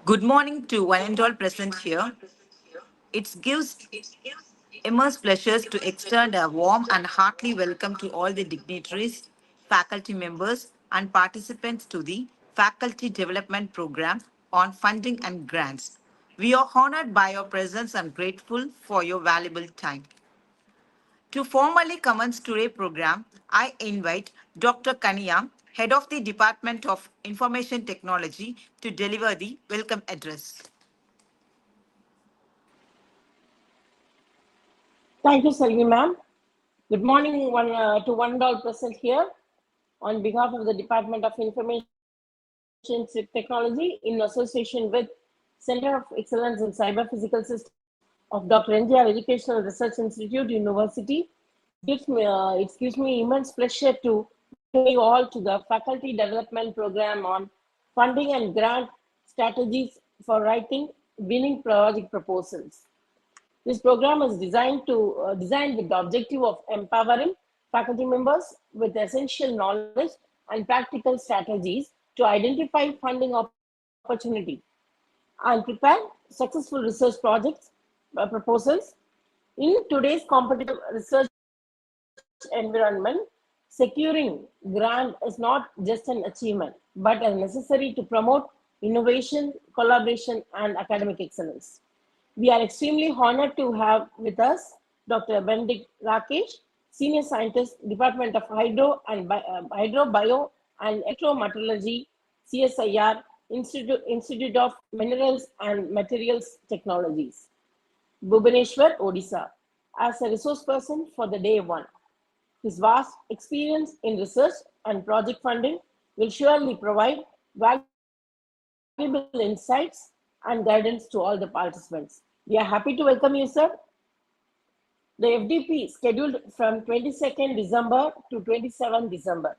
Good morning to one and all present here. It gives immense pleasures to extend a warm and heartily welcome to all the dignitaries, faculty members, and participants to the Faculty Development Program on Funding and Grants. We are honored by your presence and grateful for your valuable time. To formally commence today's program, I invite Dr. Kaniya, Head of the Department of Information Technology, to deliver the welcome address. Thank you, Selvi ma'am. Good morning to one and all present here. On behalf of the Department of Information Technology in association with Center of Excellence in Cyber Physical Systems of Dr. NGR Educational Research Institute University, it gives me immense pleasure to welcome you all to the Faculty Development Program on Funding and Grant Strategies for Writing Winning Project Proposals. This program is designed with the objective of empowering faculty members with essential knowledge and practical strategies to identify funding opportunity and prepare successful research projects proposals. In today's competitive research environment, securing grant is not just an achievement, but as necessary to promote innovation, collaboration, and academic excellence. We are extremely honored to have with us Dr. Benadict Rakesh, Senior Scientist, Department of Hydro, Bio, and Electrometallurgy, CSIR, Institute of Minerals and Materials Technologies, Bhubaneswar, Odisha, as a resource person for the day one. His vast experience in research and project funding will surely provide valuable insights and guidance to all the participants. We are happy to welcome you, sir. The FDP scheduled from 22nd December to 27th December.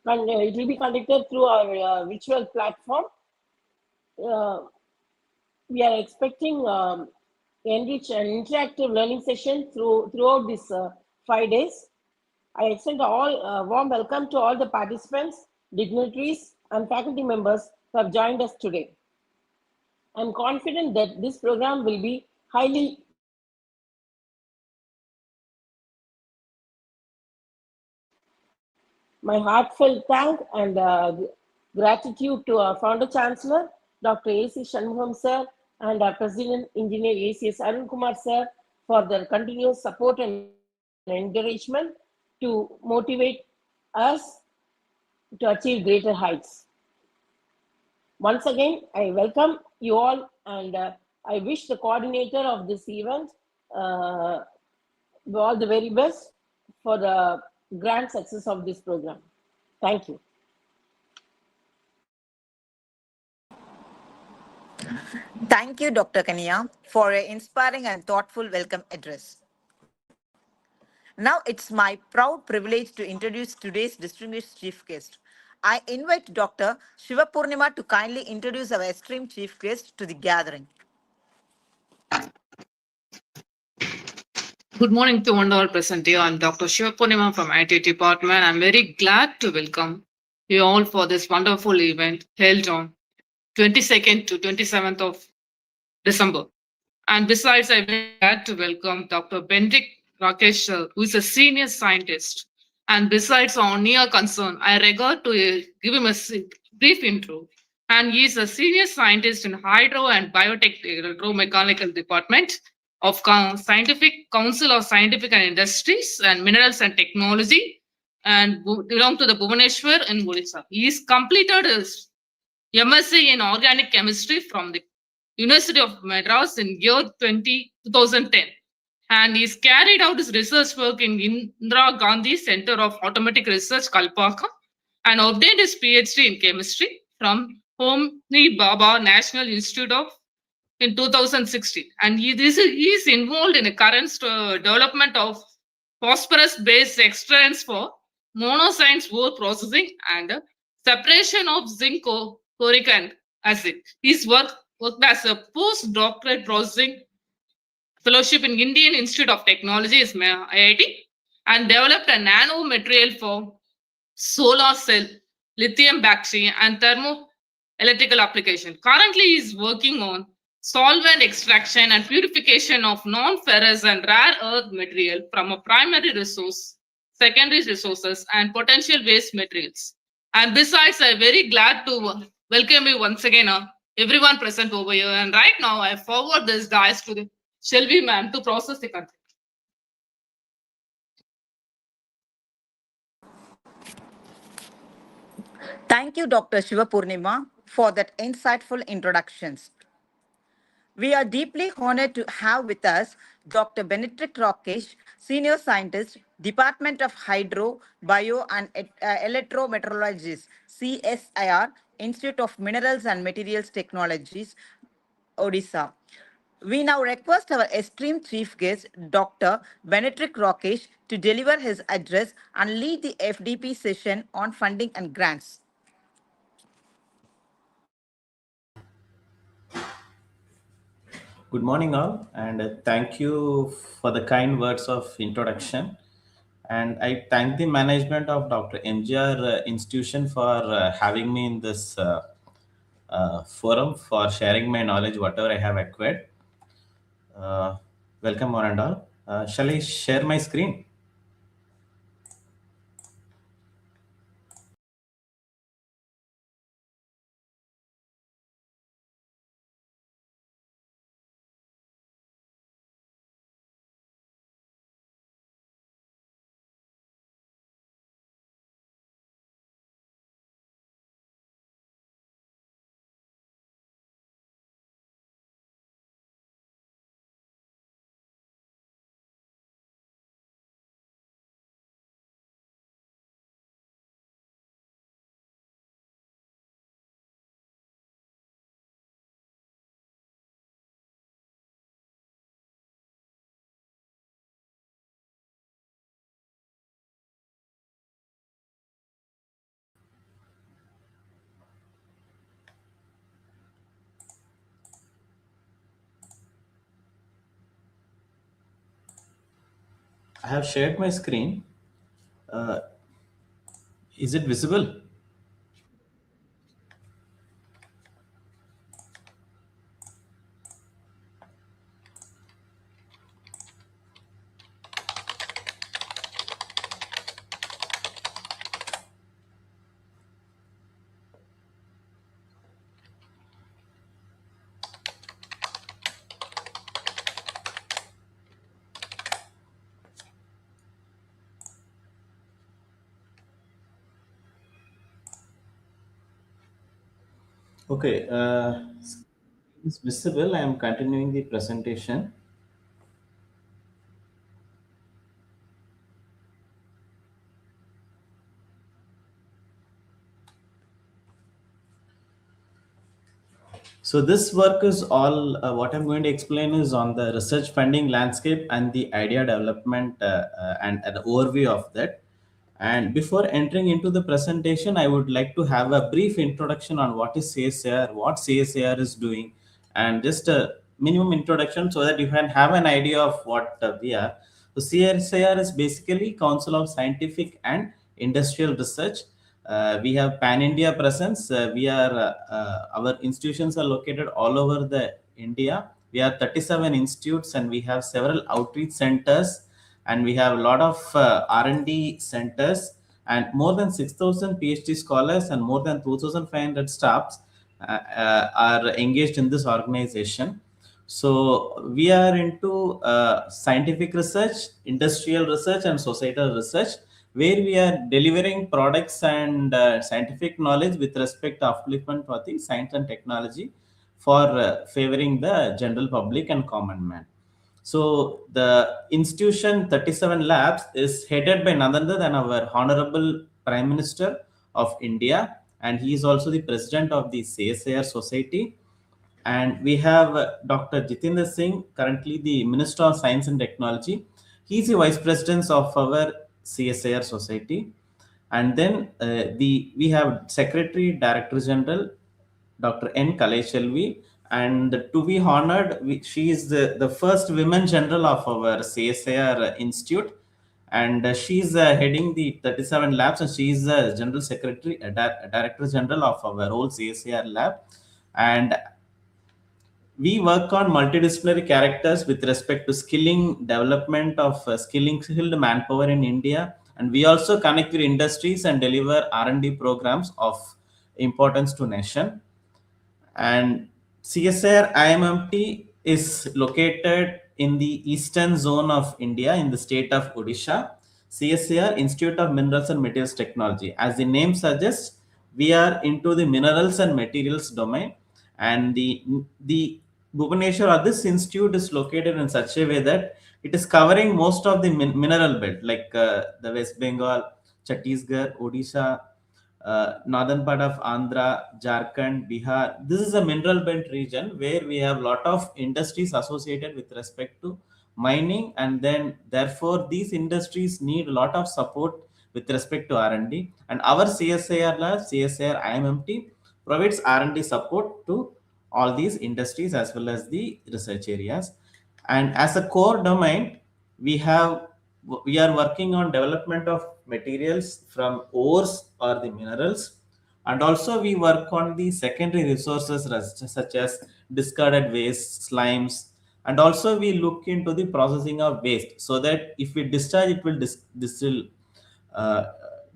And it will be conducted through our virtual platform. We are expecting enrich an interactive learning session throughout these 5 days. I extend all warm welcome to all the participants, dignitaries, and faculty members who have joined us today. I'm confident that this program will be highly my heartfelt thank and gratitude to our founder chancellor, Dr. A.C. Shanmugam sir, and our president engineer ACS Arun Kumar sir for their continuous support and encouragement to motivate us to achieve greater heights. Once again, I welcome you all, and I wish the coordinator of this event all the very best for the grand success of this program. Thank you. Thank you, Dr. Kaniya, for an inspiring and thoughtful welcome address. Now it's my proud privilege to introduce today's distinguished chief guest. I invite Dr. Shivapurnima to kindly introduce our esteemed chief guest to the gathering. Good morning to one all present here. I'm Dr. Shivapurnima from IT department. I'm very glad to welcome you all for this wonderful event held on 22nd to 27th of December. And besides, I'm very glad to welcome Dr. Benadict Rakesh, who is a senior scientist. And besides our near concern, I regard to give him a brief intro. And he is a senior scientist in Hydro and Biotech Electromechanical Department of Scientific Council of Scientific and Industries and Minerals and Technology, and belong to the Bhubaneswar in Odisha. He is completed his MSc in Organic Chemistry from the University of Madras in year 2010. And he's carried out his research work in Indira Gandhi Center of Automatic Research, Kalpaka, and obtained his PhD in chemistry from Homi Bhabha National Institute of in 2016. And he is involved in the current development of phosphorus-based extracts for monoscience ore processing and separation of zinc chloric acid. He's worked as a postdoctorate processing fellowship in Indian Institute of Technology, IIT, and developed a nano material for solar cell, lithium battery, and electrical application. Currently, he is working on solvent extraction and purification of non-ferrous and rare earth material from a primary resource, secondary resources, and potential waste materials. And besides, I'm very glad to welcome you once again, everyone present over here. And right now, I forward this dice to the Shelby ma'am to process the content. Thank you, Dr. Shivapurnima, for that insightful introductions. We are deeply honored to have with us Dr. Benadict Rakesh, Senior Scientist, Department of Hydro, Bio and Electrometeorology, CSIR, Institute of Minerals and Materials Technologies, Odisha. We now request our esteemed chief guest, Dr. Benadict Rakesh, to deliver his address and lead the FDP session on funding and grants. Good morning, all, and thank you for the kind words of introduction. And I thank the management of Dr. MGR Institution for having me in this forum for sharing my knowledge, whatever I have acquired. Uh, Welcome, one and all. Shall I share my screen? I have shared my screen. Uh, is it visible? Okay, it's visible. I am continuing the presentation. So this work is all what I'm going to explain is on the research funding landscape and the idea development and an overview of that. And before entering into the presentation, I would like to have a brief introduction on what is CSIR, what CSIR is doing, and just a minimum introduction so that you can have an idea of what we are. So CSIR is basically Council of Scientific and Industrial Research. We have pan-India presence. Our institutions are located all over the India. We have 37 institutes and we have several outreach centers, and we have a lot of R&D centers and more than 6,000 PhD scholars and more than 2,500 staffs are engaged in this organization. So we are into scientific research, industrial research, and societal research, where we are delivering products and scientific knowledge with respect to upliftment for the science and technology for favoring the general public and common man. So the institution 37 Labs is headed by none other than our Honorable Prime Minister of India, and he is also the president of the CSIR Society. And we have Dr. Jitendra Singh, currently the Minister of Science and Technology. He's the Vice President of our CSIR Society. And then we have Secretary Director General Dr. N. Kalaishelvi. And to be honored, she is the first women general of our CSIR Institute. and she's heading the 37 labs, and she's the general secretary, director general of our whole CSIR lab. And we work on multidisciplinary characters with respect to skilling development of skilled manpower in India, and we also connect with industries and deliver R&D programs of importance to nation. And CSIR IMMT is located in the eastern zone of India in the state of Odisha. CSIR Institute of Minerals and Materials Technology. As the name suggests, we are into the minerals and materials domain, and the Bhubaneswar or this institute is located in such a way that it is covering most of the mineral belt, like the West Bengal, Chhattisgarh, Odisha, northern part of Andhra, Jharkhand, Bihar. This is a mineral belt region where we have lot of industries associated with respect to mining, and then therefore these industries need a lot of support with respect to R&D. And our CSIR lab, CSIR IMMT, provides R&D support to all these industries as well as the research areas. And as a core domain, we have we are working on development of materials from ores or the minerals, and also we work on the secondary resources such as discarded waste, slimes, and also we look into the processing of waste, so that if we discharge, it will distill uh,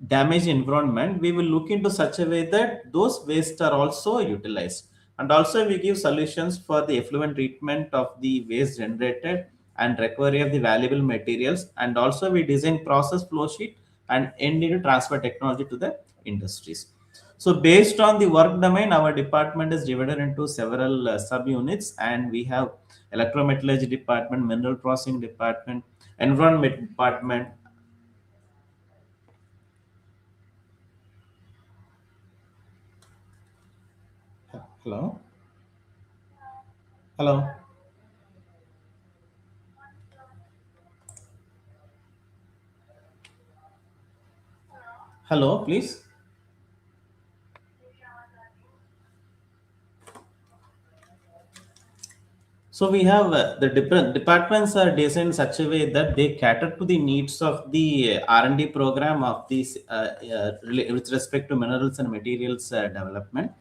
damage environment. We will look into such a way that those waste are also utilized, and also we give solutions for the effluent treatment of the waste generated and recovery of the valuable materials, and also we design process flow sheet and end to transfer technology to the industries. So based on the work domain, our department is divided into several sub-units, and we have electrometallurgy department, mineral processing department, environment department. Hello? Hello? Hello, please. So we have the different departments are designed in such a way that they cater to the needs of the R&D program of these with respect to minerals and materials development.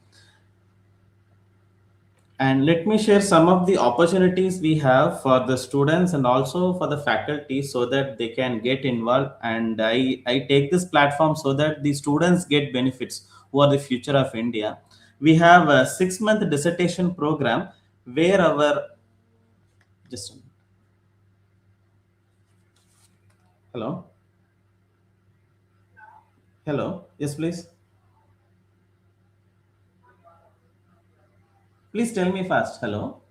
And let me share some of the opportunities we have for the students and also for the faculty, so that they can get involved. And I take this platform so that the students get benefits who are the future of India. We have a 6-month dissertation program where our just hello, hello, yes, please, please tell me fast. Hello.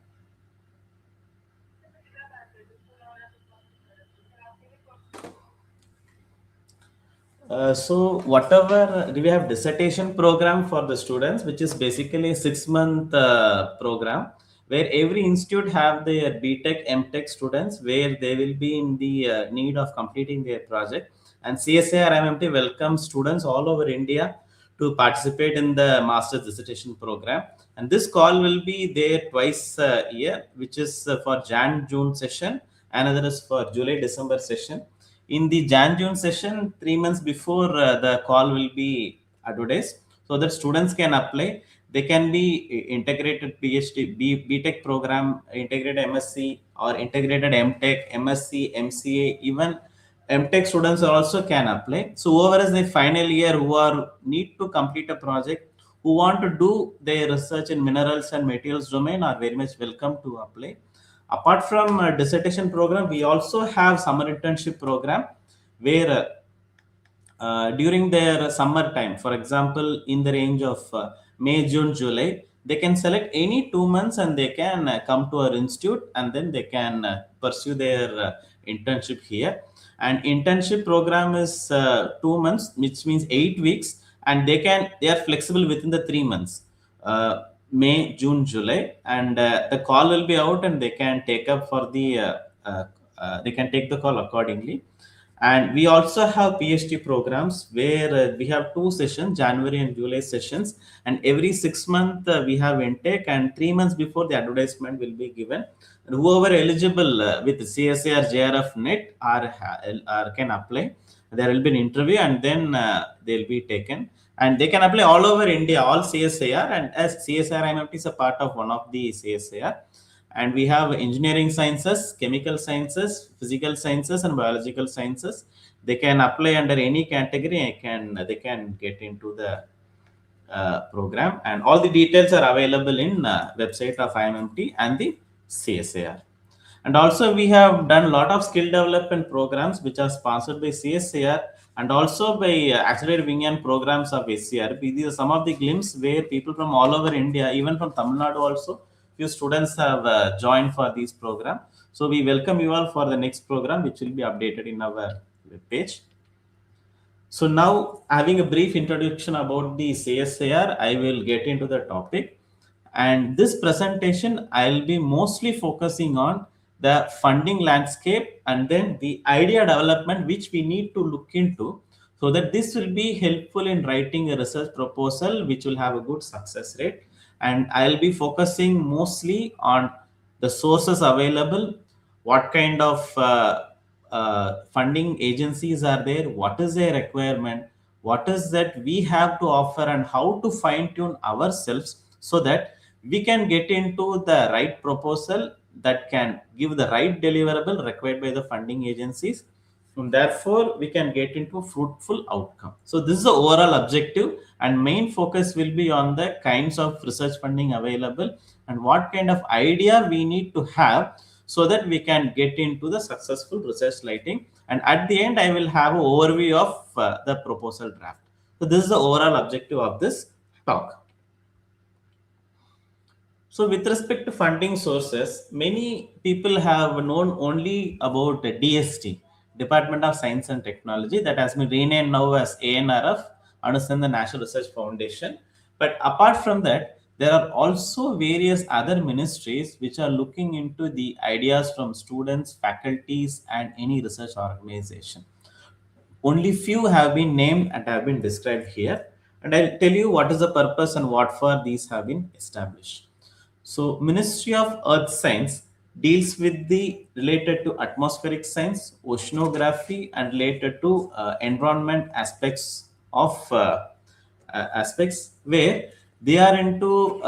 So whatever we have dissertation program for the students, which is basically a 6-month program, where every institute have their BTech, MTech students, where they will be in the need of completing their project. And CSIR MMT welcomes students all over India to participate in the master's dissertation program. And this call will be there twice a year, which is for Jan-June session, another is for July-December session. In the Jan-June session, 3 months before the call will be advertised, so that students can apply. They can be integrated PhD, BTech program, integrated MSc, or integrated MTech, MSc, MCA, even MTech students also can apply. So whoever is the final year who are need to complete a project, who want to do their research in minerals and materials domain, are very much welcome to apply. Apart from dissertation program, we also have summer internship program where during their summer time, for example, in the range of May, June, July, they can select any 2 months and they can come to our institute, and then they can pursue their internship here. And internship program is 2 months, which means 8 weeks, and they are flexible within the 3 months. May, June, July, and the call will be out, and they can take up for the they can take the call accordingly. And we also have PhD programs where we have 2 sessions, January and July sessions, and every 6 months we have intake, and 3 months before the advertisement will be given. And whoever eligible with CSIR JRF net are can apply. There will be an interview, and then they'll be taken, and they can apply all over India, all CSIR, and as CSIR IMMT is a part of one of the CSIR. And we have engineering sciences, chemical sciences, physical sciences, and biological sciences. They can apply under any category. They can get into the program, and all the details are available in website of IMMT and the CSIR. And also we have done a lot of skill development programs which are sponsored by CSIR and also by accelerated wing programs of SCRP. These are some of the glimpses where people from all over India, even from Tamil Nadu also, few students have joined for this program. So we welcome you all for the next program, which will be updated in our web page. So now, having a brief introduction about the CSIR, I will get into the topic. And this presentation, I'll be mostly focusing on the funding landscape and then the idea development, which we need to look into, so that this will be helpful in writing a research proposal, which will have a good success rate. And I'll be focusing mostly on the sources available, what kind of funding agencies are there, what is their requirement, what is that we have to offer, and how to fine tune ourselves so that we can get into the right proposal that can give the right deliverable required by the funding agencies, and therefore we can get into fruitful outcome. So this is the overall objective, and main focus will be on the kinds of research funding available and what kind of idea we need to have so that we can get into the successful research lighting. And at the end, I will have an overview of the proposal draft. So this is the overall objective of this talk. So with respect to funding sources, many people have known only about the DST, Department of Science and Technology, that has been renamed now as ANRF, understand the National Research Foundation. But apart from that, there are also various other ministries which are looking into the ideas from students, faculties, and any research organization. Only few have been named and have been described here. And I'll tell you what is the purpose and what for these have been established. So Ministry of Earth Science deals with the related to atmospheric science, oceanography, and related to environment aspects of aspects where they are into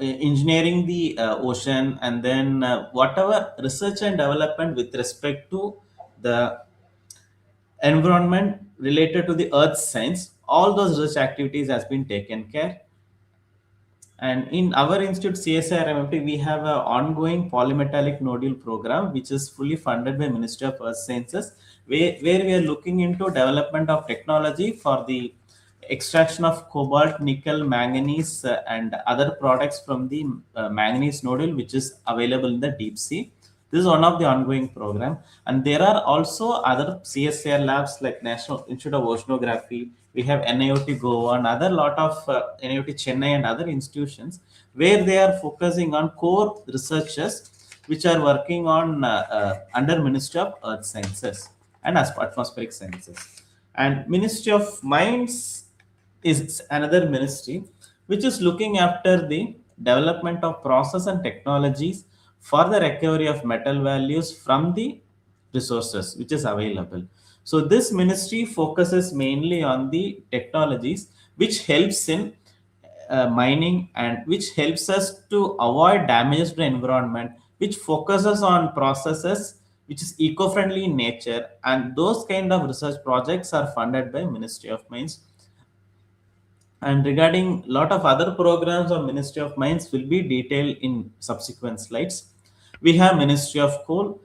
engineering the ocean, and then whatever research and development with respect to the environment related to the earth science, all those research activities has been taken care. And in our institute, CSIR MMT, we have an ongoing polymetallic nodule program, which is fully funded by Ministry of Earth Sciences, where we are looking into development of technology for the extraction of cobalt, nickel, manganese, and other products from the manganese nodule, which is available in the deep sea. This is one of the ongoing program, and there are also other CSIR labs like National Institute of Oceanography. We have NIOT Goa and other lot of NIOT Chennai and other institutions where they are focusing on core researchers which are working on under Ministry of Earth Sciences and Atmospheric Sciences. And Ministry of Mines is another ministry which is looking after the development of process and technologies for the recovery of metal values from the resources which is available. So this ministry focuses mainly on the technologies which helps in mining and which helps us to avoid damage to the environment, which focuses on processes which is eco-friendly in nature, and those kind of research projects are funded by Ministry of Mines. And regarding a lot of other programs of Ministry of Mines will be detailed in subsequent slides. We have Ministry of Coal.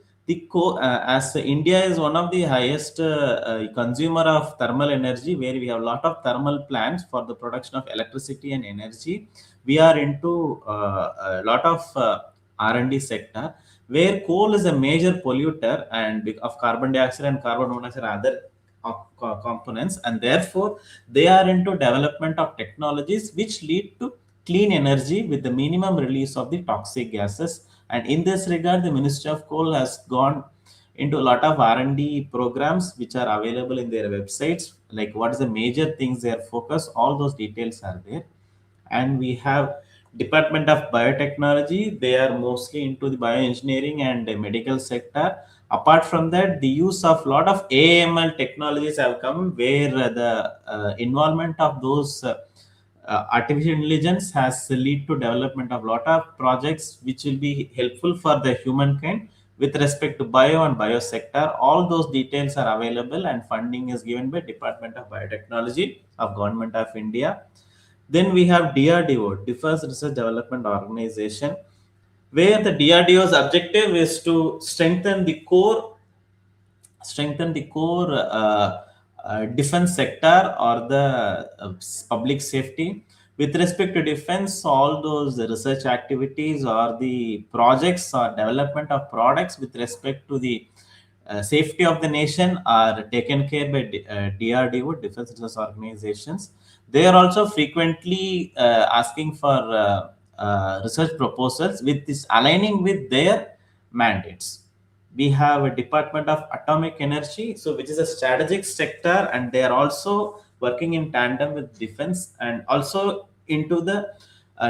As India is one of the highest consumer of thermal energy, where we have a lot of thermal plants for the production of electricity and energy. We are into a lot of R&D sector, where coal is a major polluter and of carbon dioxide and carbon monoxide and other components, and therefore they are into development of technologies which lead to clean energy with the minimum release of the toxic gases. And in this regard, the Ministry of Coal has gone into a lot of R&D programs which are available in their websites, like what is the major things they are focused, all those details are there. And we have Department of Biotechnology. They are mostly into the bioengineering and the medical sector. Apart from that, the use of lot of AML technologies have come, where the involvement of those artificial intelligence has lead to development of lot of projects which will be helpful for the humankind with respect to bio and biosector. All those details are available, and funding is given by Department of Biotechnology of Government of India. Then we have DRDO, Defense Research Development Organization, where the DRDO's objective is to strengthen the core defense sector or the public safety. With respect to defense, all those research activities or the projects or development of products with respect to the safety of the nation are taken care by DRDO, Defense Research Organizations. They are also frequently asking for research proposals with this aligning with their mandates. We have a Department of Atomic Energy, so which is a strategic sector, and they are also working in tandem with defense and also into the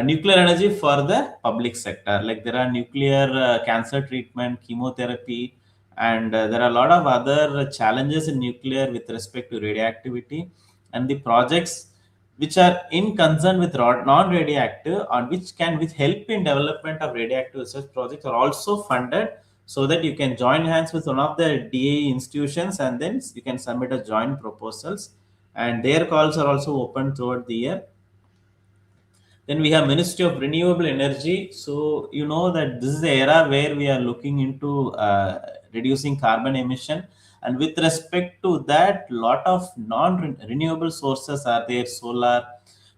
nuclear energy for the public sector. Like there are nuclear cancer treatment, chemotherapy, and there are a lot of other challenges in nuclear with respect to radioactivity, and the projects which are in concern with non-radioactive on which can with help in development of radioactive research projects are also funded, so that you can join hands with one of the DAE institutions and then you can submit a joint proposals, and their calls are also open throughout the year. Then we have Ministry of Renewable Energy. So you know that this is the era where we are looking into reducing carbon emission, and with respect to that, lot of non-renewable sources are there. Solar,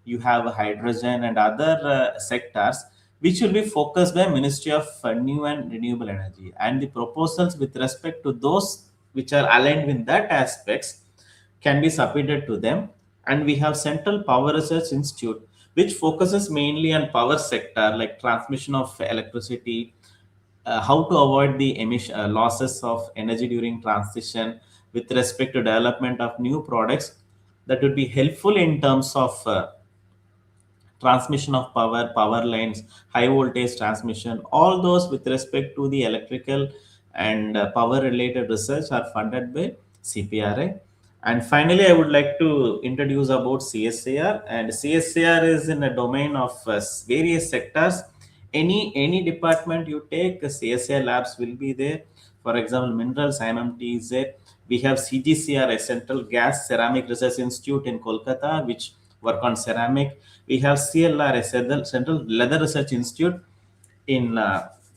you have hydrogen and other sectors which will be focused by Ministry of New and Renewable Energy, and the proposals with respect to those which are aligned with that aspects can be submitted to them. And we have Central Power Research Institute, which focuses mainly on power sector like transmission of electricity, how to avoid the emission losses of energy during transition, with respect to development of new products that would be helpful in terms of transmission of power, power lines, high voltage transmission. All those with respect to the electrical and power related research are funded by CPRI. And finally, I would like to introduce about CSIR. And CSIR is in a domain of various sectors. Any department you take, CSIR labs will be there. For example, minerals, IMMT is there. We have CGCR, a Central Gas Ceramic Research Institute in Kolkata, which work on ceramic. We have CLR, a Central Leather Research Institute in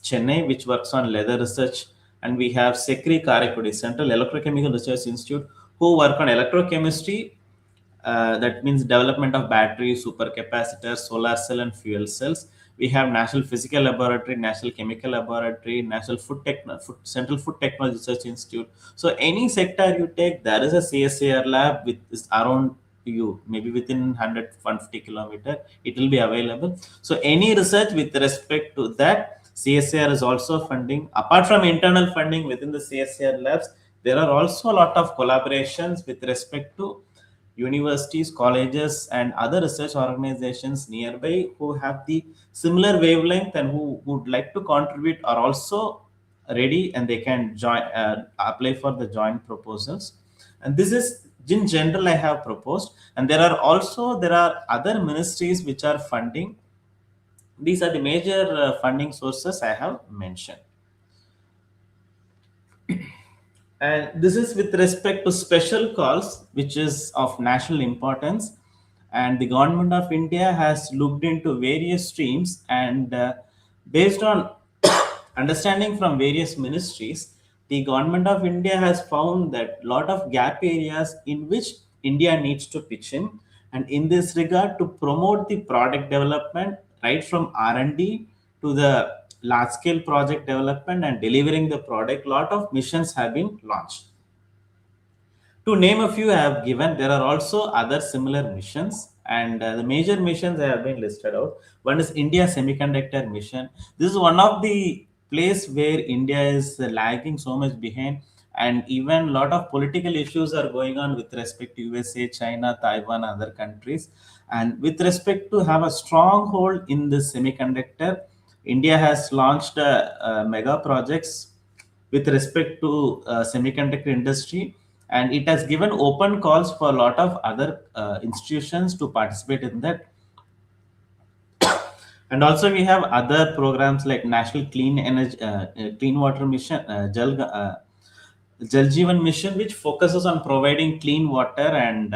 Chennai, which works on leather research. And we have Sekri Karakudi, Central Electrochemical Research Institute, who work on electrochemistry. That means development of batteries, supercapacitors, solar cell, and fuel cells. We have National Physical Laboratory, National Chemical Laboratory, National Central Food Technology Research Institute. So any sector you take, there is a CSIR lab with is around you, maybe within 150 kilometer, it will be available. So any research with respect to that, CSIR is also funding. Apart from internal funding within the CSIR labs, there are also a lot of collaborations with respect to universities, colleges, and other research organizations nearby who have the similar wavelength and who would like to contribute are also ready, and they can join apply for the joint proposals. And this is in general I have proposed, and there are other ministries which are funding. These are the major funding sources I have mentioned. And this is with respect to special calls, which is of national importance. And the government of India has looked into various streams, and based on understanding from various ministries, the government of India has found that lot of gap areas in which India needs to pitch in. And in this regard, to promote the product development right from R&D to the large scale project development and delivering the product, lot of missions have been launched. To name a few I have given, there are also other similar missions, and the major missions I have been listed out. One is India Semiconductor Mission. This is one of the place where India is lagging so much behind, and even a lot of political issues are going on with respect to USA, China, Taiwan, other countries. And with respect to have a stronghold in the semiconductor, India has launched mega projects with respect to semiconductor industry, and it has given open calls for a lot of other institutions to participate in that. And also we have other programs like National Clean Energy, Clean Water Mission, Jal Jeevan Mission, which focuses on providing clean water and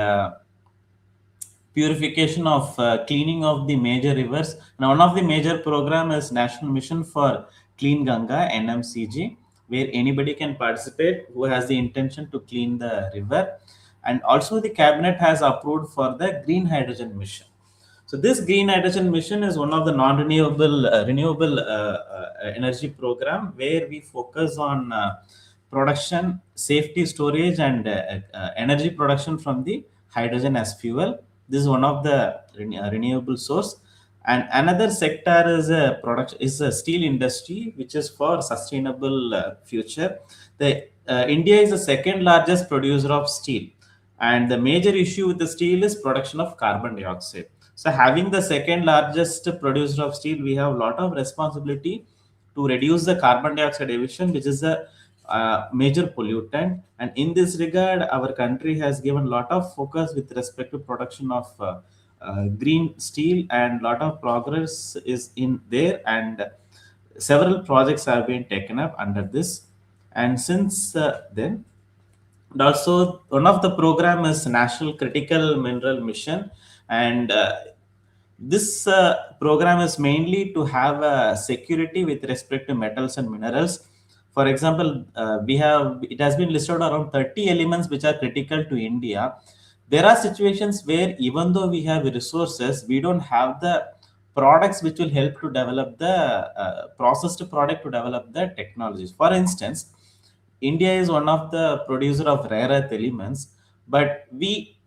purification of cleaning of the major rivers. Now, one of the major program is National Mission for Clean Ganga (NMCG), where anybody can participate who has the intention to clean the river. And also, the cabinet has approved for the Green Hydrogen Mission. So this green hydrogen mission is one of the non-renewable renewable energy program where we focus on production, safety, storage, and energy production from the hydrogen as fuel. This is one of the renewable source. And another sector is a production is a steel industry, which is for sustainable future. The India is the second largest producer of steel, and the major issue with the steel is production of carbon dioxide. So having the second largest producer of steel, we have a lot of responsibility to reduce the carbon dioxide emission, which is a major pollutant. And in this regard, our country has given a lot of focus with respect to production of green steel, and lot of progress is in there, and several projects have been taken up under this. And since then, and also one of the program is National Critical Mineral Mission, and this program is mainly to have security with respect to metals and minerals. For example, we have it has been listed around 30 elements which are critical to India. There are situations where even though we have resources, we don't have the products which will help to develop the processed product to develop the technologies. For instance, India is one of the producer of rare earth elements, but we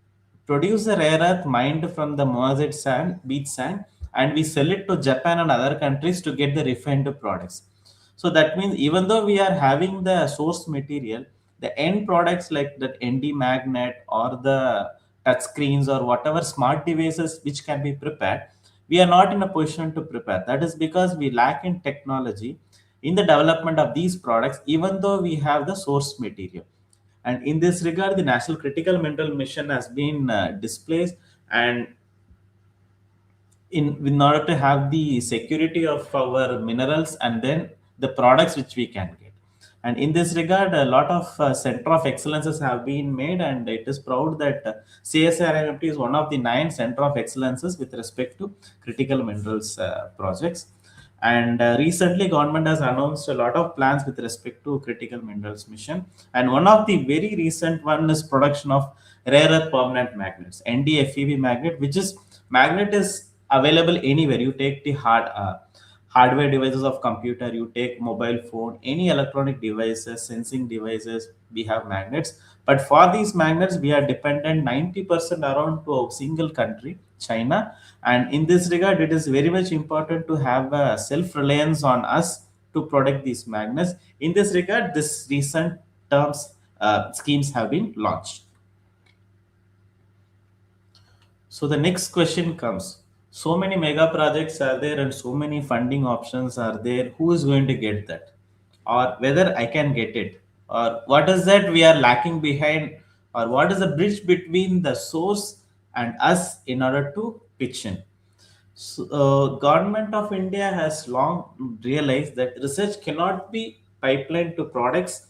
produce the rare earth mined from the moazite sand, beach sand, and we sell it to Japan and other countries to get the refined products. So that means even though we are having the source material, the end products like that ND magnet or the touch screens or whatever smart devices which can be prepared, we are not in a position to prepare. That is because we lack in technology in the development of these products, even though we have the source material. And in this regard, the National Critical Mineral Mission has been displaced, and in order to have the security of our minerals and then the products which we can get. And in this regard, a lot of center of excellences have been made, and it is proud that CSIR IMMT is one of the 9 center of excellences with respect to critical minerals projects. And recently government has announced a lot of plans with respect to critical minerals mission, and one of the very recent one is production of rare earth permanent magnets, NdFeB magnet, which is magnet is available anywhere. You take the hardware devices of computer, you take mobile phone, any electronic devices, sensing devices, we have magnets. But for these magnets, we are dependent 90% around to a single country, China. And in this regard, it is very much important to have a self-reliance on us to product these magnets. In this regard, this recent terms schemes have been launched. So the next question comes. So many mega projects are there and so many funding options are there. Who is going to get that? Or whether I can get it? Or what is that we are lacking behind? Or what is the bridge between the source and us in order to pitch in? So, government of India has long realized that research cannot be pipelined to products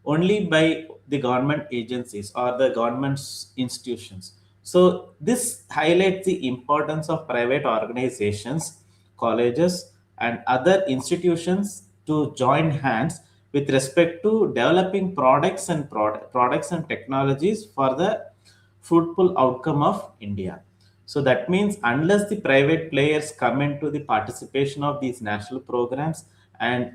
only by the government agencies or the government's institutions. So this highlights the importance of private organizations, colleges, and other institutions to join hands with respect to developing products and technologies for the fruitful outcome of India. So that means unless the private players come into the participation of these national programs and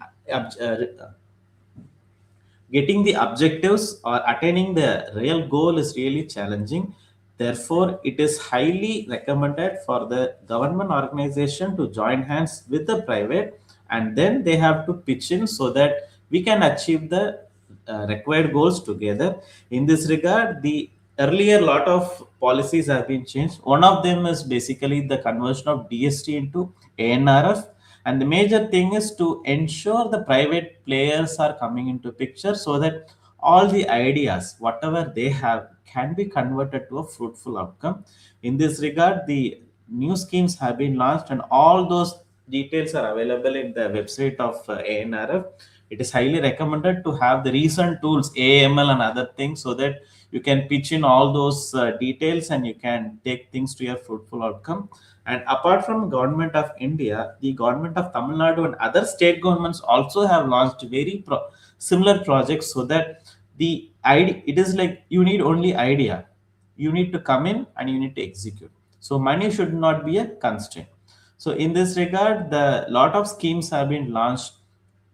getting the objectives or attaining the real goal is really challenging. Therefore, it is highly recommended for the government organization to join hands with the private and then they have to pitch in so that we can achieve the required goals together. In this regard, the earlier lot of policies have been changed. One of them is basically the conversion of DST into ANRF, and the major thing is to ensure the private players are coming into picture so that all the ideas whatever they have can be converted to a fruitful outcome. In this regard, the new schemes have been launched, and all those details are available in the website of ANRF. It is highly recommended to have the recent tools, AML and other things, so that you can pitch in all those details and you can take things to your fruitful outcome. And apart from government of India, the government of Tamil Nadu and other state governments also have launched very similar projects, so that the idea, it is like you need only idea, you need to come in and you need to execute. So money should not be a constraint. So in this regard, the lot of schemes have been launched.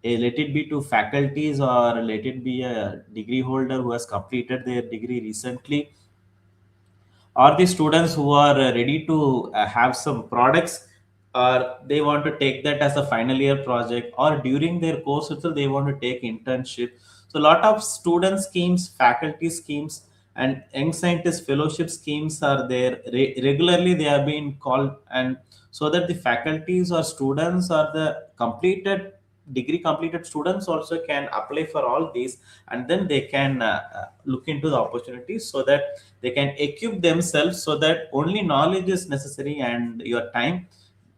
Let it be to faculties or let it be a degree holder who has completed their degree recently, or the students who are ready to have some products, or they want to take that as a final year project, or during their course itself they want to take internship. So a lot of student schemes, faculty schemes, and young scientist fellowship schemes are there. Regularly they are being called, and so that the faculties or students or the completed degree completed students also can apply for all these, and then they can look into the opportunities so that they can equip themselves, so that only knowledge is necessary and your time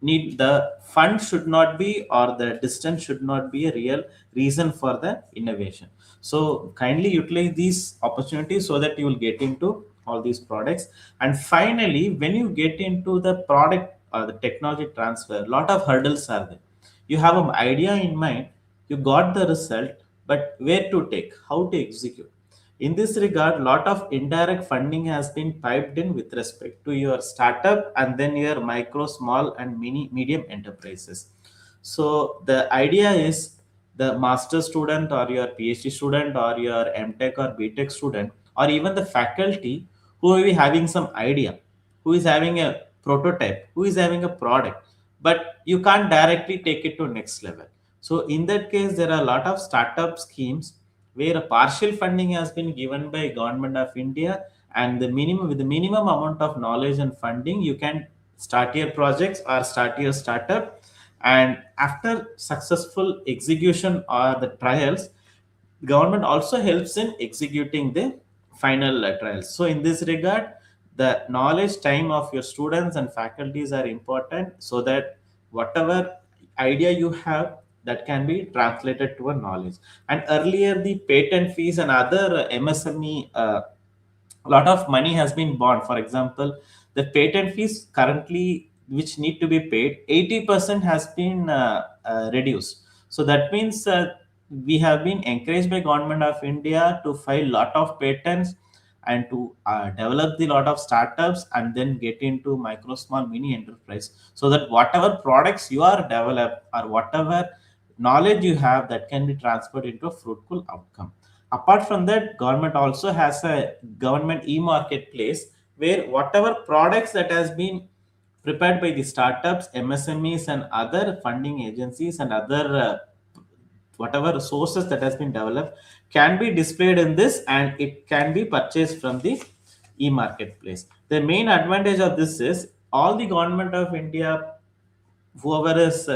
need, the fund should not be, or the distance should not be a real reason for the innovation. So kindly utilize these opportunities so that you will get into all these products. And finally, when you get into the product or the technology transfer, a lot of hurdles are there. You have an idea in mind, you got the result, but where to take, how to execute. In this regard, lot of indirect funding has been piped in with respect to your startup and then your micro, small, and mini medium enterprises. So the idea is the master student or your PhD student or your MTech or BTech student or even the faculty who will be having some idea, who is having a prototype, who is having a product, but you can't directly take it to next level. So in that case, there are a lot of startup schemes where a partial funding has been given by government of India, and the minimum, with the minimum amount of knowledge and funding, you can start your projects or start your startup. And after successful execution or the trials, government also helps in executing the final trials. So in this regard, the knowledge time of your students and faculties are important, so that whatever idea you have, that can be translated to a knowledge. And earlier, the patent fees and other MSME, a lot of money has been bond. For example, the patent fees currently which need to be paid, 80% has been reduced. So that means we have been encouraged by government of India to file lot of patents and to develop the lot of startups and then get into micro, small, mini enterprise, so that whatever products you are developed or whatever knowledge you have, that can be transferred into a fruitful outcome. Apart from that, government also has a government e-marketplace where whatever products that has been prepared by the startups, MSMEs, and other funding agencies and other whatever sources that has been developed can be displayed in this, and it can be purchased from the e-marketplace. The main advantage of this is all the government of India, whoever is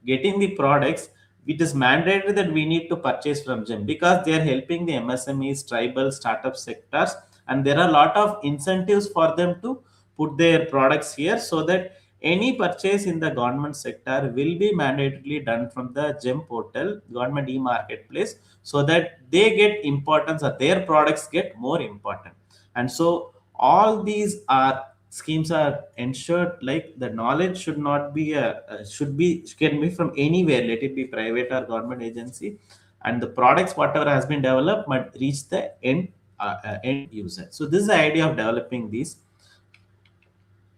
getting the products, it is mandated that we need to purchase from them, because they are helping the MSMEs, tribal startup sectors, and there are a lot of incentives for them to put their products here, so that any purchase in the government sector will be mandatorily done from the GEM portal, government e-marketplace, so that they get importance or their products get more important. And so all these are schemes are ensured, like the knowledge should not be should be, can be from anywhere, let it be private or government agency, and the products whatever has been developed might reach the end user. So this is the idea of developing these.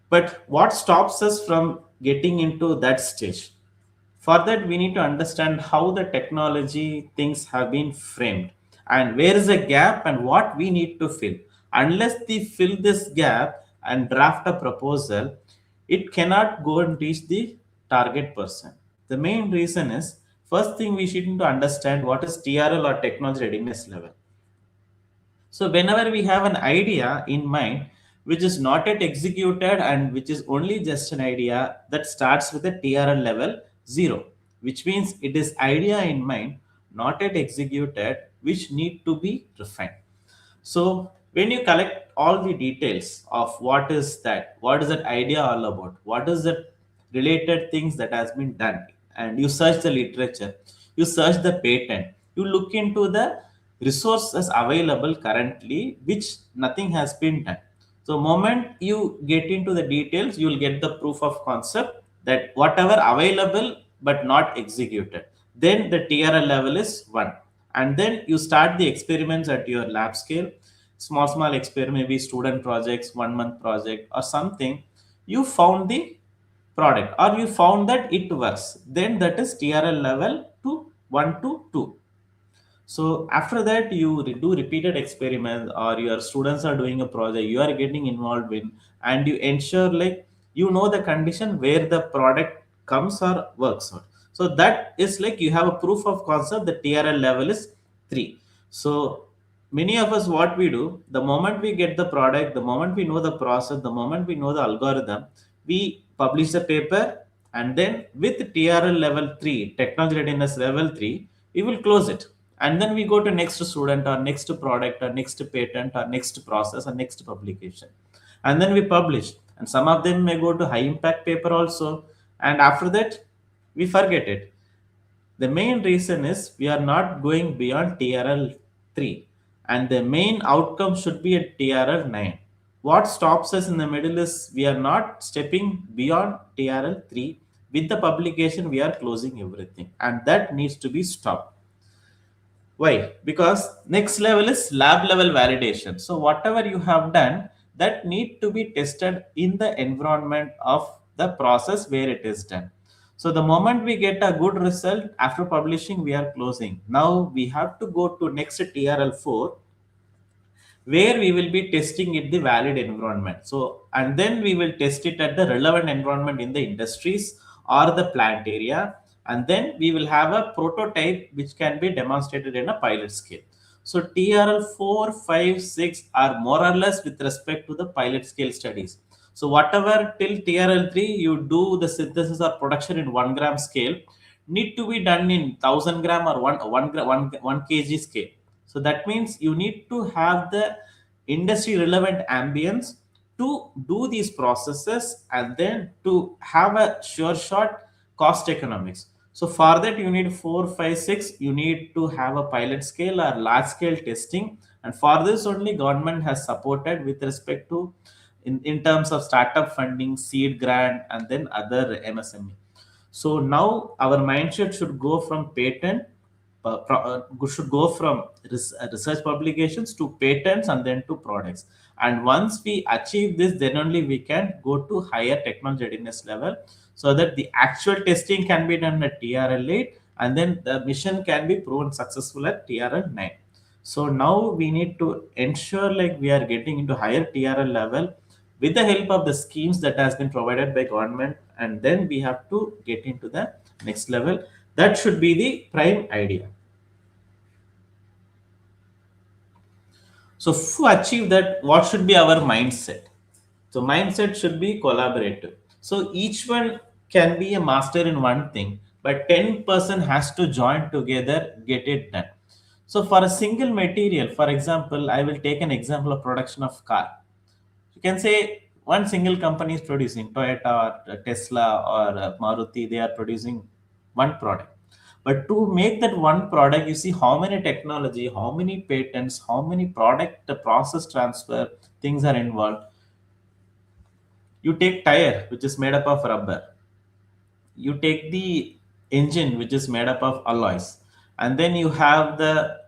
But what stops us from getting into that stage? For that, we need to understand how the technology things have been framed and where is the gap and what we need to fill. Unless we fill this gap and draft a proposal, it cannot go and reach the target person. The main reason is, first thing we should need to understand what is TRL or technology readiness level. So whenever we have an idea in mind which is not yet executed and which is only just an idea, that starts with a TRL level 0, which means it is idea in mind not yet executed which need to be refined. So when you collect all the details of what is that idea all about, what is the related things that has been done, and you search the literature, you search the patent, you look into the resources available currently, which nothing has been done. So moment you get into the details, you will get the proof of concept that whatever available but not executed. Then the TRL level is 1. And then you start the experiments at your lab scale, small experiment, maybe student projects, 1 month project or something. You found the product or you found that it works. Then that is TRL level to 1 to 2. So after that, you do repeated experiments, or your students are doing a project, you are getting involved in, and you ensure like you know the condition where the product comes or works out. So that is like you have a proof of concept. The TRL level is 3. So many of us, what we do, the moment we get the product, the moment we know the process, the moment we know the algorithm, we publish the paper, and then with TRL level 3, technology readiness level 3, we will close it, and then we go to next student or next product or next patent or next process or next publication, and then we publish, and some of them may go to high impact paper also, and after that we forget it. The main reason is we are not going beyond TRL 3, and the main outcome should be at TRL 9. What stops us in the middle is we are not stepping beyond TRL 3. With the publication, we are closing everything, and that needs to be stopped. Why? Because next level is lab level validation. So whatever you have done, that need to be tested in the environment of the process where it is done. So the moment we get a good result after publishing, we are closing. Now we have to go to next TRL4, where we will be testing it the valid environment. So, and then we will test it at the relevant environment in the industries or the plant area, and then we will have a prototype which can be demonstrated in a pilot scale. So TRL 4, 5, 6 are more or less with respect to the pilot scale studies. So whatever till TRL 3 you do the synthesis or production in 1 gram scale need to be done in 1000 gram or 1 kg scale. So that means you need to have the industry relevant ambience to do these processes, and then to have a sure shot cost economics. So for that you need 4, 5, 6. You need to have a pilot scale or large scale testing, and for this only government has supported with respect to in terms of startup funding, seed grant, and then other MSME. So now our mindset should go from patent, should go from research publications to patents and then to products. And once we achieve this, then only we can go to higher technology readiness level, so that the actual testing can be done at TRL 8, and then the mission can be proven successful at TRL 9. So now we need to ensure like we are getting into higher TRL level with the help of the schemes that has been provided by government, and then we have to get into the next level. That should be the prime idea. So to achieve that, what should be our mindset? So mindset should be collaborative. So each one can be a master in one thing, but 10% has to join together, get it done. So for a single material, for example, I will take an example of production of car. You can say one single company is producing Toyota or Tesla or Maruti, they are producing one product. But to make that one product, you see how many technology, how many patents, how many product process transfer things are involved. You take tire, which is made up of rubber. You take the engine, which is made up of alloys, and then you have the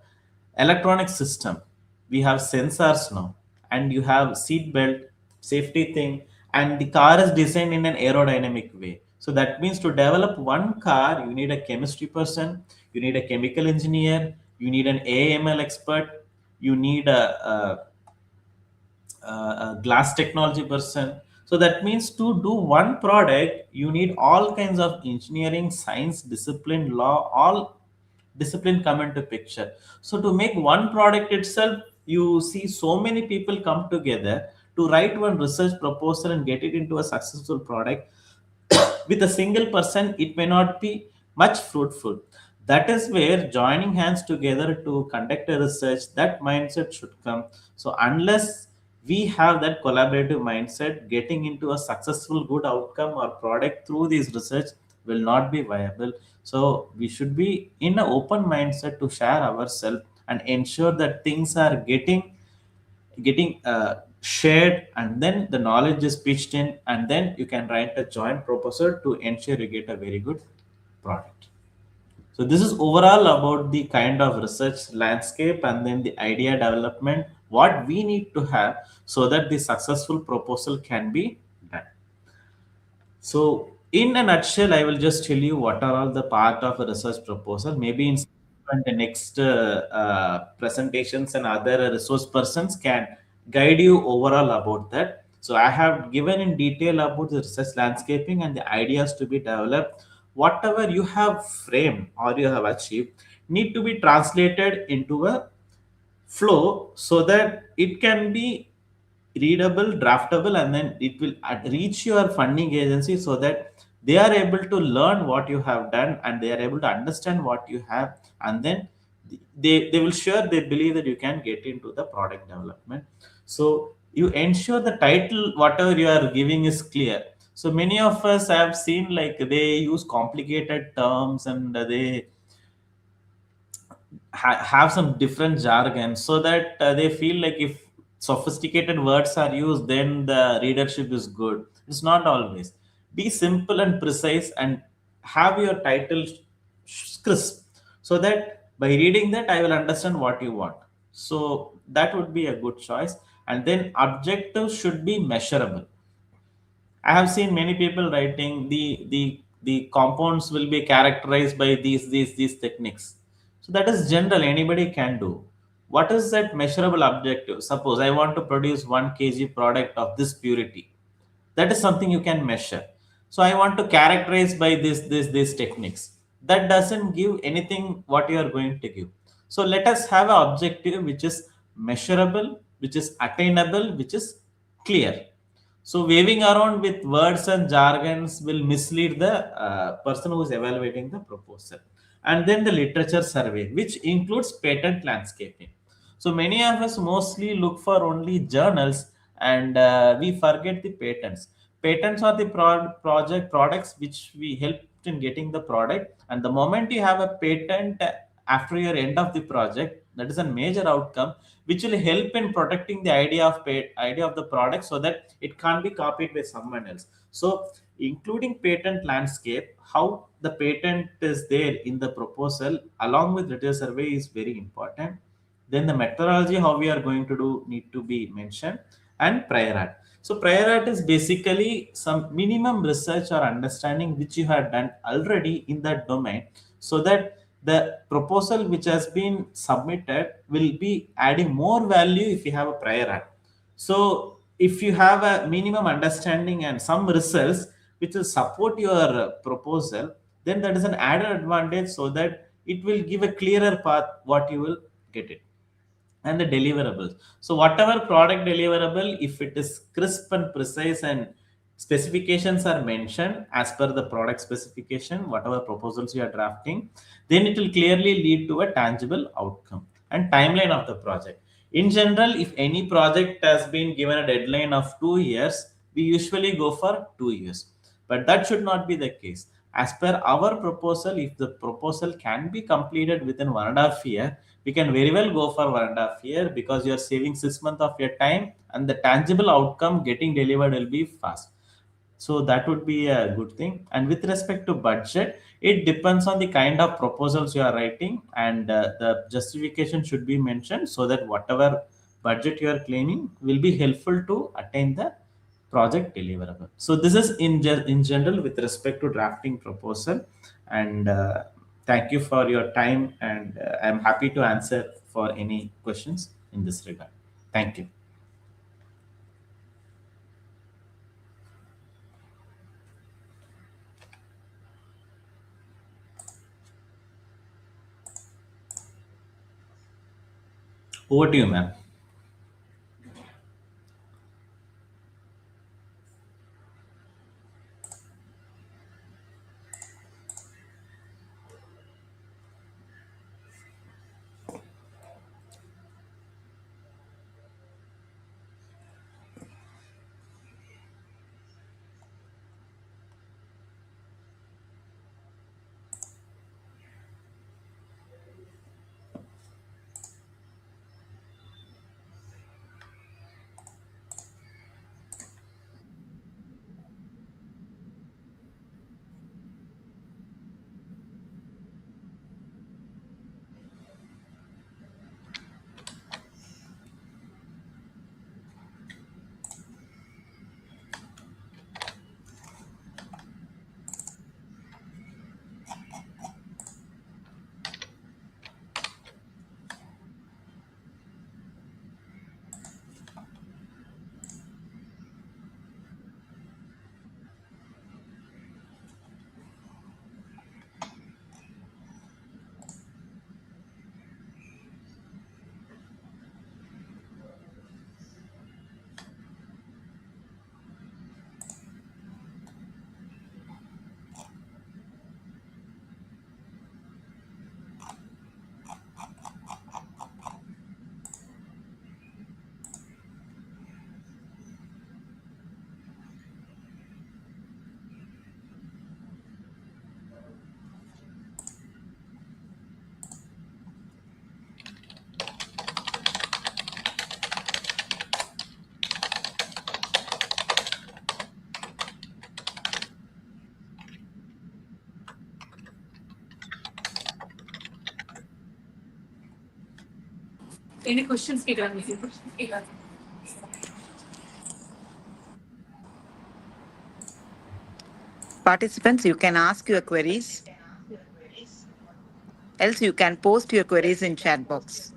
electronic system. We have sensors now, and you have seat belt, safety thing, and the car is designed in an aerodynamic way. So that means to develop one car, you need a chemistry person, you need a chemical engineer, you need an AML expert, you need a glass technology person. So that means to do one product, you need all kinds of engineering, science, discipline, law, all discipline come into picture. So to make one product itself, you see so many people come together to write one research proposal and get it into a successful product. With a single person, it may not be much fruitful. That is where joining hands together to conduct a research, that mindset should come. So unless we have that collaborative mindset, getting into a successful good outcome or product through this research will not be viable. So we should be in an open mindset to share ourselves and ensure that things are getting shared, and then the knowledge is pitched in, and then you can write a joint proposal to ensure you get a very good product. So this is overall about the kind of research landscape and then the idea development, what we need to have so that the successful proposal can be done. So, in a nutshell, I will just tell you what are all the part of a research proposal. Maybe in the next presentations and other resource persons can guide you overall about that. So, I have given in detail about the research landscaping and the ideas to be developed. Whatever you have framed or you have achieved need to be translated into a flow so that it can be readable, draftable, and then it will reach your funding agency so that they are able to learn what you have done and they are able to understand what you have, and then they will sure they believe that you can get into the product development. So you ensure the title whatever you are giving is clear. So many of us have seen like they use complicated terms and they have some different jargon so that they feel like if sophisticated words are used then the readership is good. It's not always. Be simple and precise and have your title crisp so that by reading that I will understand what you want. So that would be a good choice. And then objectives should be measurable. I have seen many people writing the compounds will be characterized by these techniques. So that is general. Anybody can do. What is that measurable objective? Suppose I want to produce 1 kg product of this purity. That is something you can measure. So I want to characterize by this techniques. That doesn't give anything what you are going to give. So let us have an objective which is measurable, which is attainable, which is clear. So waving around with words and jargons will mislead the person who is evaluating the proposal. And then the literature survey, which includes patent landscaping. So many of us mostly look for only journals and we forget the patents. Patents are the project products which we help in getting the product. And the moment you have a patent after your end of the project, that is a major outcome which will help in protecting the idea of the product so that it can't be copied by someone else. So including patent landscape, how the patent is there in the proposal along with literature survey is very important. Then the methodology how we are going to do need to be mentioned, and prior art. So prior art is basically some minimum research or understanding which you have done already in that domain, so that the proposal which has been submitted will be adding more value if you have a prior art. So if you have a minimum understanding and some results which will support your proposal, then that is an added advantage so that it will give a clearer path what you will get it. And the deliverables. So whatever product deliverable, if it is crisp and precise and specifications are mentioned as per the product specification, whatever proposals you are drafting, then it will clearly lead to a tangible outcome and timeline of the project. In general, if any project has been given a deadline of 2 years, we usually go for 2 years. But that should not be the case. As per our proposal, if the proposal can be completed within 1.5 year, we can very well go for 1.5 year because you are saving 6 months of your time and the tangible outcome getting delivered will be fast. So that would be a good thing. And with respect to budget, it depends on the kind of proposals you are writing, and the justification should be mentioned so that whatever budget you are claiming will be helpful to attain the project deliverable. So this is in general with respect to drafting proposal. And thank you for your time, and I'm happy to answer for any questions in this regard. Thank you. Over to you, ma'am. Any questions? Participants, you can ask your queries, else you can post your queries in chat box.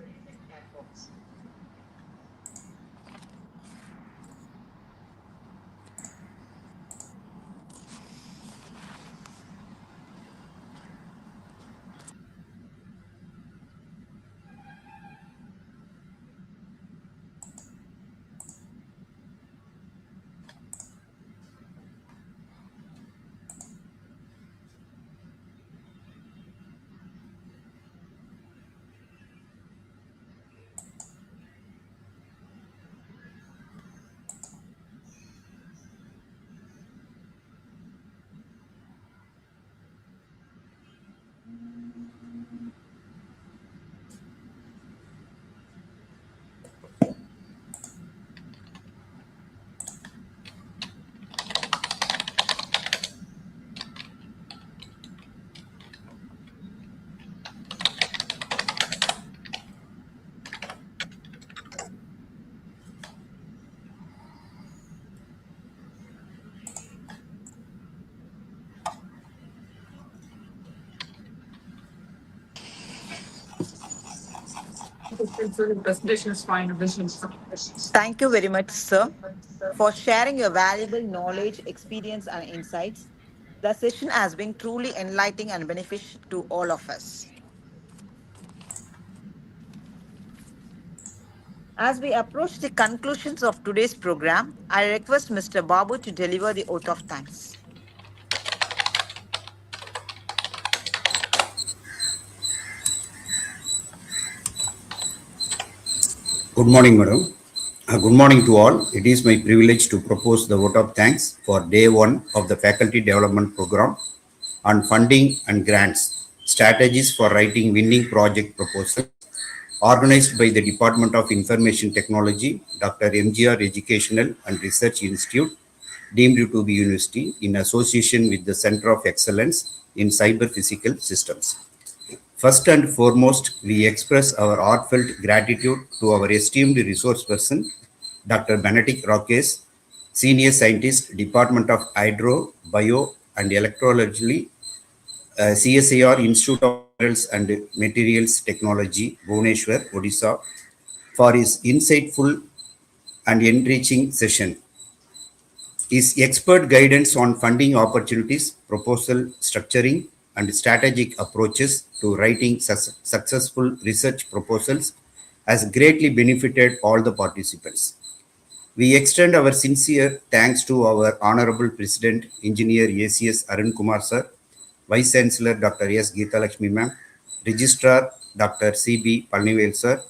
Presentation is fine. Thank you very much, sir, for sharing your valuable knowledge, experience, and insights. The session has been truly enlightening and beneficial to all of us. As we approach the conclusions of today's program, I request Mr. Babu to deliver the oath of thanks. Good morning, madam. Good morning to all. It is my privilege to propose the vote of thanks for day one of the faculty development program on funding and grants, strategies for writing winning project proposals, organized by the Department of Information Technology, Dr. MGR Educational and Research Institute, deemed to be university in association with the Center of Excellence in Cyber Physical Systems. First and foremost, we express our heartfelt gratitude to our esteemed resource person, Dr. Benadict Rakesh, Senior Scientist, Department of Hydro, Bio and Electrology, CSIR Institute of Minerals and Materials Technology, Bhubaneswar, Odisha, for his insightful and enriching session. His expert guidance on funding opportunities, proposal structuring, and strategic approaches to writing successful research proposals has greatly benefited all the participants. We extend our sincere thanks to our Honorable President, Engineer ACS Arun Kumar Sir, Vice Chancellor Dr. S. Geeta Lakshmi Ma'am, Registrar Dr. C.B. Palnivel Sir,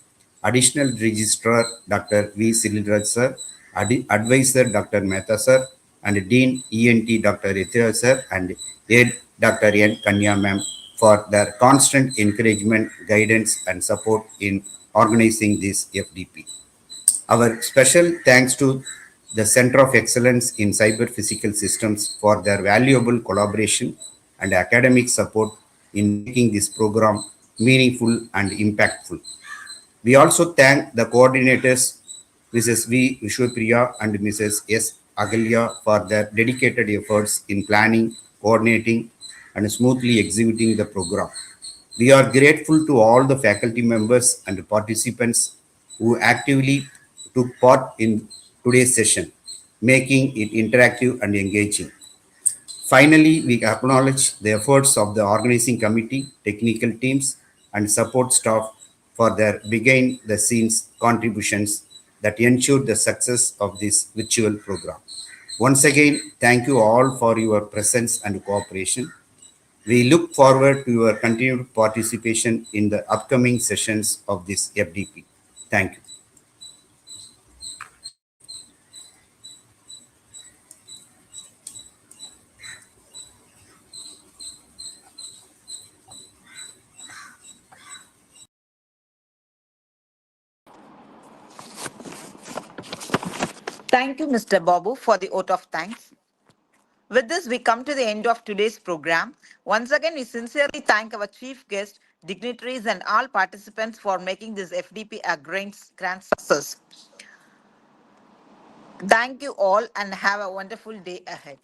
Additional Registrar Dr. V. Siliraj Sir, Advisor Dr. Mehta Sir, and Dean ENT Dr. Ethira Sir, and Aide Dr. N. Kanya Ma'am for their constant encouragement, guidance, and support in organizing this FDP. Our special thanks to the Center of Excellence in Cyber Physical Systems for their valuable collaboration and academic support in making this program meaningful and impactful. We also thank the coordinators, Mrs. V. Vishwapriya and Mrs. S. Agalya, for their dedicated efforts in planning, coordinating, and smoothly executing the program. We are grateful to all the faculty members and participants who actively took part in today's session, making it interactive and engaging. Finally, we acknowledge the efforts of the organizing committee, technical teams, and support staff for their behind the scenes contributions that ensured the success of this virtual program. Once again, thank you all for your presence and cooperation. We look forward to your continued participation in the upcoming sessions of this FDP. Thank you. Thank you, Mr. Babu, for the vote of thanks. With this, we come to the end of today's program. Once again, we sincerely thank our chief guest, dignitaries, and all participants for making this FDP a grand success. Thank you all and have a wonderful day ahead.